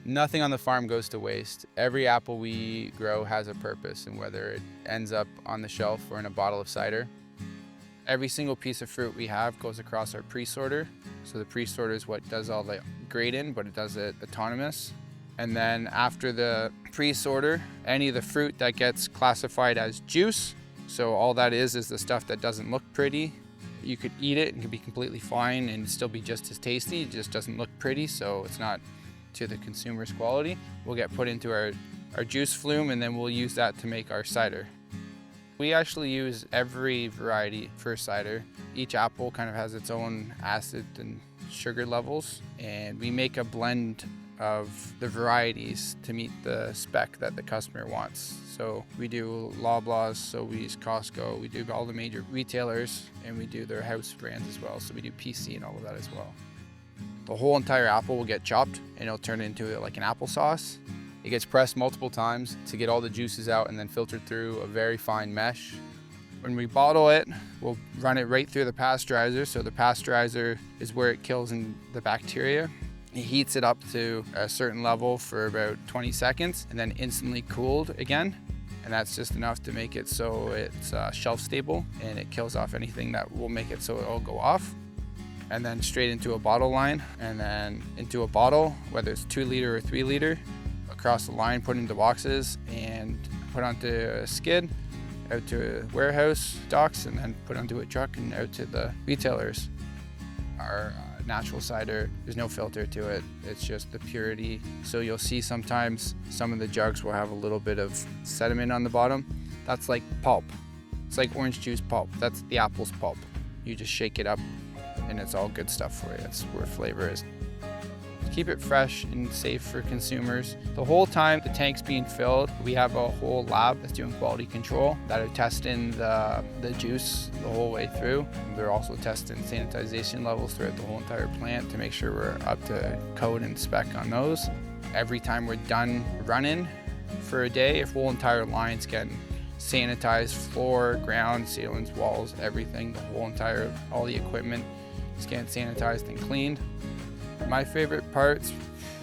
Nothing on the farm goes to waste. Every apple we grow has a purpose, and whether it ends up on the shelf or in a bottle of cider. Every single piece of fruit we have goes across our pre-sorter. So the pre-sorter is what does all the grading, but it does it autonomous. And then after the pre-sorter, any of the fruit that gets classified as juice, so all that is the stuff that doesn't look pretty. You could eat it and could be completely fine and still be just as tasty. It just doesn't look pretty, so it's not to the consumer's quality. We'll get put into our juice flume, and then we'll use that to make our cider. We actually use every variety for cider. Each apple kind of has its own acid and sugar levels, and we make a blend of the varieties to meet the spec that the customer wants. So we do Loblaws, so we use Costco, we do all the major retailers, and we do their house brands as well. So we do PC and all of that as well. The whole entire apple will get chopped and it'll turn into like an applesauce. It gets pressed multiple times to get all the juices out and then filtered through a very fine mesh. When we bottle it, we'll run it right through the pasteurizer. So the pasteurizer is where it kills the bacteria. It heats it up to a certain level for about 20 seconds and then instantly cooled again. And that's just enough to make it so it's shelf stable, and it kills off anything that will make it so it'll go off. And then straight into a bottle line, and then into a bottle, whether it's 2 liter or 3 liter, across the line, put into boxes and put onto a skid, out to a warehouse, docks, and then put onto a truck and out to the retailers. Our natural cider, there's no filter to it. It's just the purity. So you'll see sometimes some of the jugs will have a little bit of sediment on the bottom. That's like pulp. It's like orange juice pulp. That's the apple's pulp. You just shake it up and it's all good stuff for you. That's where flavor is. Keep it fresh and safe for consumers. The whole time the tank's being filled, we have a whole lab that's doing quality control that are testing the juice the whole way through. They're also testing sanitization levels throughout the whole entire plant to make sure we're up to code and spec on those. Every time we're done running for a day, if whole entire line's getting sanitized, floor, ground, ceilings, walls, everything, all the equipment is getting sanitized and cleaned. My favorite part's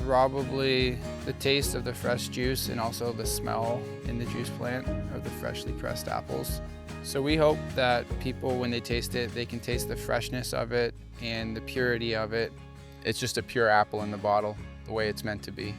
probably the taste of the fresh juice and also the smell in the juice plant of the freshly pressed apples. So we hope that people, when they taste it, they can taste the freshness of it and the purity of it. It's just a pure apple in the bottle, the way it's meant to be.